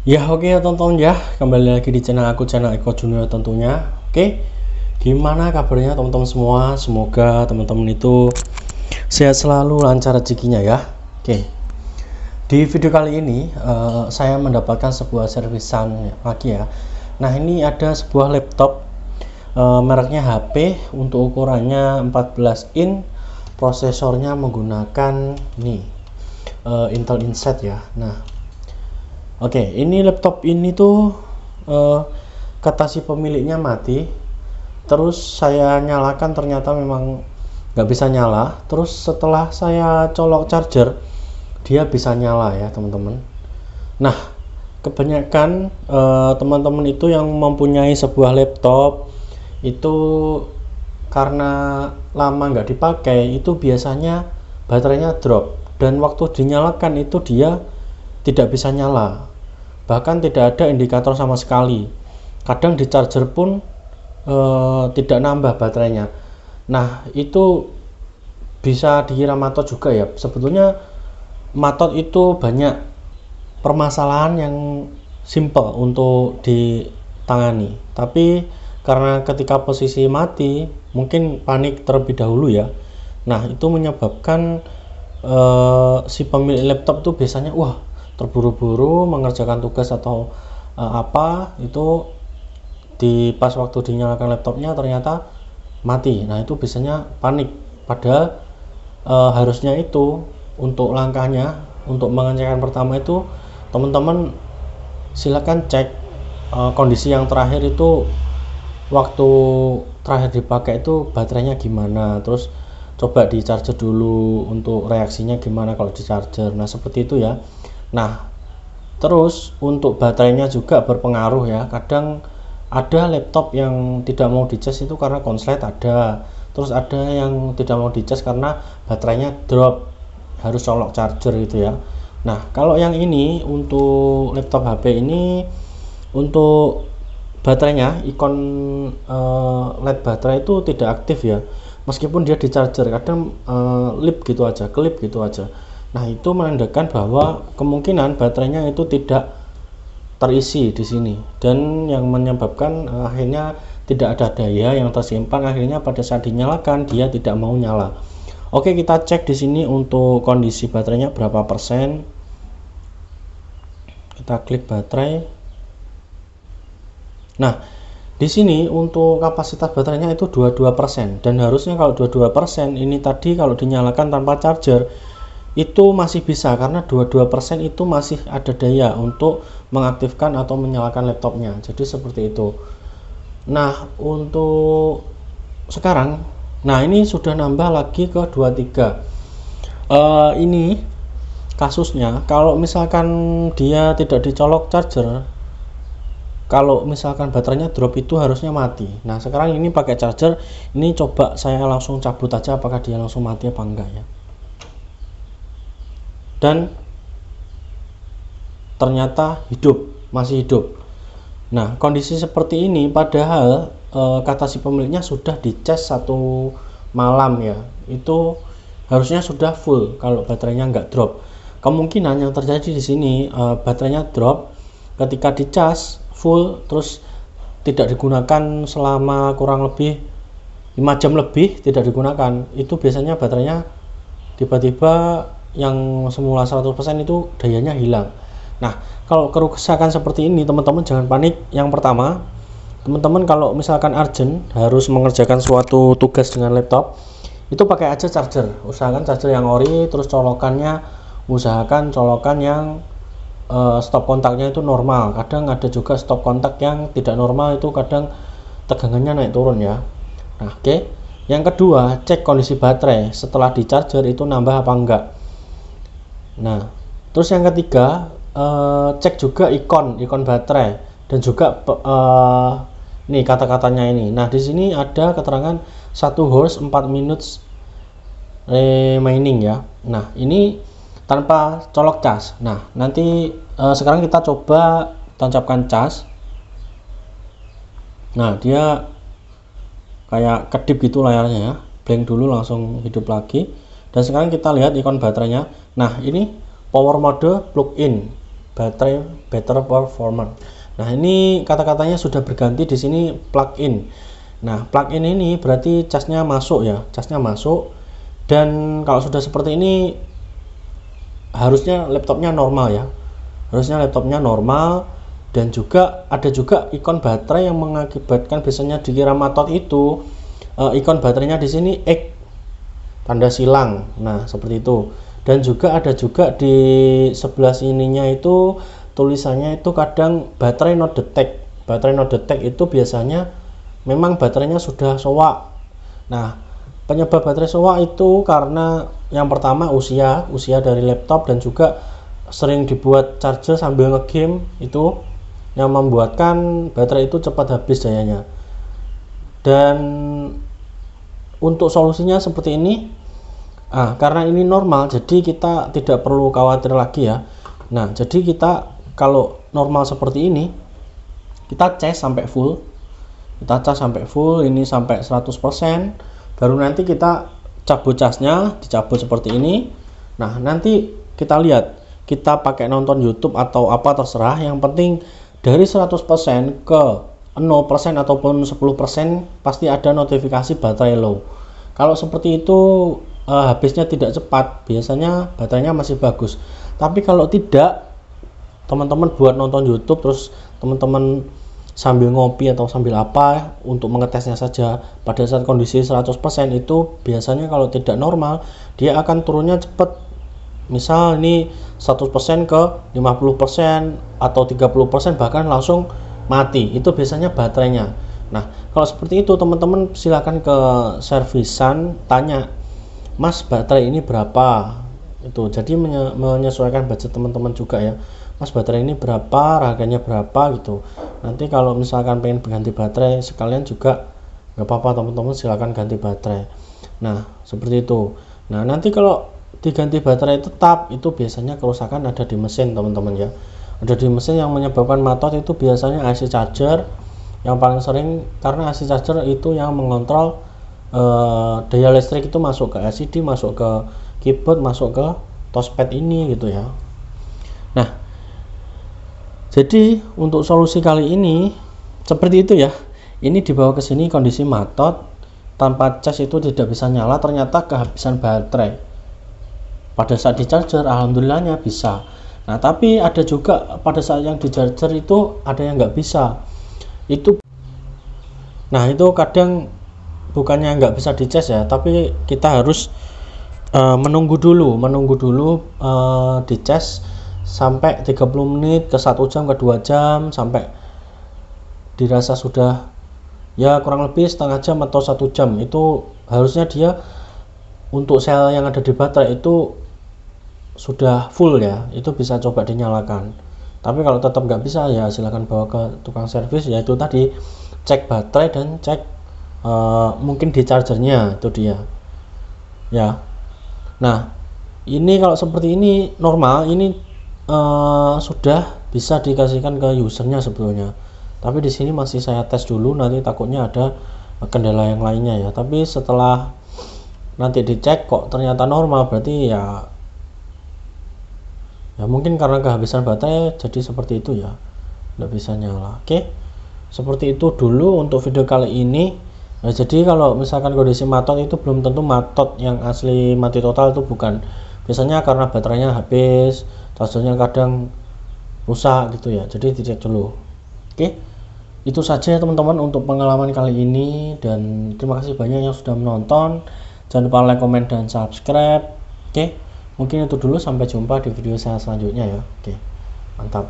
Ya oke ya teman-teman ya, kembali lagi di channel aku, channel Eko Junior tentunya. Oke, gimana kabarnya teman-teman semua? Semoga teman-teman itu sehat selalu, lancar rezekinya ya. Oke, di video kali ini saya mendapatkan sebuah servisan lagi ya. Nah, ini ada sebuah laptop mereknya HP, untuk ukurannya 14 in, prosesornya menggunakan nih Intel Inside ya. Nah, oke, ini laptop ini tuh kata si pemiliknya mati. Terus saya nyalakan, ternyata memang nggak bisa nyala. Terus setelah saya colok charger, dia bisa nyala ya teman-teman. Nah, kebanyakan teman-teman itu yang mempunyai sebuah laptop itu karena lama nggak dipakai, itu biasanya baterainya drop, dan waktu dinyalakan itu dia tidak bisa nyala, bahkan tidak ada indikator sama sekali. Kadang di charger pun tidak nambah baterainya. Nah, itu bisa dikira matot juga ya. Sebetulnya matot itu banyak permasalahan yang simple untuk ditangani, tapi karena ketika posisi mati mungkin panik terlebih dahulu ya. Nah, itu menyebabkan si pemilik laptop itu biasanya terburu-buru mengerjakan tugas atau apa, itu di pas waktu dinyalakan laptopnya ternyata mati. Nah, itu biasanya panik. Padahal harusnya itu untuk langkahnya, untuk mengecekkan pertama itu teman-teman silakan cek kondisi yang terakhir itu, waktu terakhir dipakai itu baterainya gimana, terus coba di charger dulu untuk reaksinya gimana kalau di charger. Nah, seperti itu ya. Nah, terus untuk baterainya juga berpengaruh ya. Kadang ada laptop yang tidak mau dicas itu karena konslet ada. Terus ada yang tidak mau dicas karena baterainya drop, harus colok charger gitu ya. Nah, kalau yang ini untuk laptop HP ini, untuk baterainya ikon LED baterai itu tidak aktif ya. Meskipun dia di charger, kadang kelip gitu aja. Nah, itu menandakan bahwa kemungkinan baterainya itu tidak terisi di sini, dan yang menyebabkan akhirnya tidak ada daya yang tersimpan. Akhirnya pada saat dinyalakan dia tidak mau nyala. Oke, kita cek di sini untuk kondisi baterainya berapa persen. Kita klik baterai. Nah, di sini untuk kapasitas baterainya itu 22%, dan harusnya kalau 22% ini tadi kalau dinyalakan tanpa charger itu masih bisa, karena 22% itu masih ada daya untuk mengaktifkan atau menyalakan laptopnya. Jadi seperti itu. Nah, untuk sekarang, nah ini sudah nambah lagi ke 23. Ini kasusnya kalau misalkan dia tidak dicolok charger, kalau misalkan baterainya drop itu harusnya mati. Nah, sekarang ini pakai charger, ini coba saya langsung cabut aja apakah dia langsung mati apa enggak ya. Dan ternyata masih hidup. Nah, kondisi seperti ini padahal kata si pemiliknya sudah dicas 1 malam ya, itu harusnya sudah full kalau baterainya nggak drop. Kemungkinan yang terjadi di sini baterainya drop ketika dicas full, terus tidak digunakan selama kurang lebih 5 jam lebih tidak digunakan. Itu biasanya baterainya tiba-tiba yang semula 100% itu dayanya hilang. Nah, kalau kerusakan seperti ini teman-teman jangan panik. Yang pertama, teman-teman kalau misalkan urgent harus mengerjakan suatu tugas dengan laptop, itu pakai aja charger. Usahakan charger yang ori, terus usahakan colokan yang stop kontaknya itu normal. Kadang ada juga stop kontak yang tidak normal, itu kadang tegangannya naik turun ya. Nah, oke. Yang kedua, cek kondisi baterai setelah di charger itu nambah apa enggak. Nah, terus yang ketiga, cek juga ikon baterai, dan juga nih kata-katanya ini. Nah, di sini ada keterangan 1 hours 4 minutes remaining ya. Nah, ini tanpa colok cas. Nah, nanti sekarang kita coba tancapkan cas. Nah, dia kayak kedip gitu layarnya ya, blank dulu langsung hidup lagi. Dan sekarang kita lihat ikon baterainya. Nah, ini power mode plug in baterai better performance. Nah, ini kata-katanya sudah berganti di sini plug-in. Nah, plug-in ini berarti casnya masuk ya, casnya masuk. Dan kalau sudah seperti ini harusnya laptopnya normal ya, harusnya laptopnya normal. Dan juga ada juga ikon baterai yang mengakibatkan biasanya dikira matot itu ikon baterainya di sini X tanda silang. Nah, seperti itu. Dan juga ada juga di sebelah sininya itu tulisannya itu kadang baterai not detect. Baterai not detect itu biasanya memang baterainya sudah soak. Nah, penyebab baterai soak itu karena yang pertama usia dari laptop, dan juga sering dibuat charger sambil ngegame, itu yang membuatkan baterai itu cepat habis dayanya. Dan untuk solusinya seperti ini. Karena ini normal, jadi kita tidak perlu khawatir lagi ya. Nah, jadi kita kalau normal seperti ini, kita cas sampai full. Kita cas sampai full, ini sampai 100%. Baru nanti kita cabut casnya, dicabut seperti ini. Nah, nanti kita lihat, kita pakai nonton YouTube atau apa terserah. Yang penting dari 100% ke 0% ataupun 10% pasti ada notifikasi baterai low. Kalau seperti itu habisnya tidak cepat, biasanya baterainya masih bagus. Tapi kalau tidak, teman-teman buat nonton YouTube terus teman-teman sambil ngopi atau sambil apa untuk mengetesnya saja, pada saat kondisi 100% itu biasanya kalau tidak normal dia akan turunnya cepat. Misal ini 100% ke 50% atau 30%, bahkan langsung mati. Itu biasanya baterainya. Nah, kalau seperti itu teman-teman silakan ke servisan, tanya, Mas, baterai ini berapa? Itu jadi menyesuaikan budget teman-teman juga ya. Mas, baterai ini berapa, harganya berapa gitu. Nanti kalau misalkan pengen ganti baterai sekalian juga nggak apa-apa, teman-teman silakan ganti baterai. Nah, seperti itu. Nah, nanti kalau diganti baterai tetap, itu biasanya kerusakan ada di mesin teman-teman ya. Ada di mesin yang menyebabkan matot itu biasanya IC charger yang paling sering, karena IC charger itu yang mengontrol daya listrik itu masuk ke LCD, masuk ke keyboard, masuk ke touchpad ini gitu ya. Nah, jadi untuk solusi kali ini seperti itu ya. Ini dibawa ke sini kondisi matot tanpa cas itu tidak bisa nyala, ternyata kehabisan baterai. Pada saat di charger alhamdulillahnya bisa. Nah, tapi ada juga pada saat yang di charger itu ada yang nggak bisa. Nah, itu kadang bukannya nggak bisa dicas ya, tapi kita harus menunggu dulu dicas sampai 30 menit ke 1 jam ke 2 jam, sampai dirasa sudah ya kurang lebih setengah jam atau 1 jam. Itu harusnya dia untuk sel yang ada di baterai itu sudah full ya, itu bisa coba dinyalakan. Tapi kalau tetap nggak bisa ya silahkan bawa ke tukang servis, yaitu tadi cek baterai dan cek mungkin di chargernya, itu dia ya. Nah, ini kalau seperti ini normal, ini sudah bisa dikasihkan ke usernya sebetulnya, tapi di sini masih saya tes dulu, nanti takutnya ada kendala yang lainnya ya. Tapi setelah nanti dicek kok ternyata normal, berarti ya mungkin karena kehabisan baterai jadi seperti itu ya, nggak bisa nyala. Oke, seperti itu dulu untuk video kali ini. Nah, jadi kalau misalkan kondisi matot itu belum tentu matot yang asli mati total, itu bukan. Biasanya karena baterainya habis, chargernya kadang rusak gitu ya, jadi dicek dulu. Oke, itu saja teman-teman untuk pengalaman kali ini, dan terima kasih banyak yang sudah menonton. Jangan lupa like, comment, dan subscribe. Oke, mungkin itu dulu, sampai jumpa di video saya selanjutnya ya. Oke, mantap.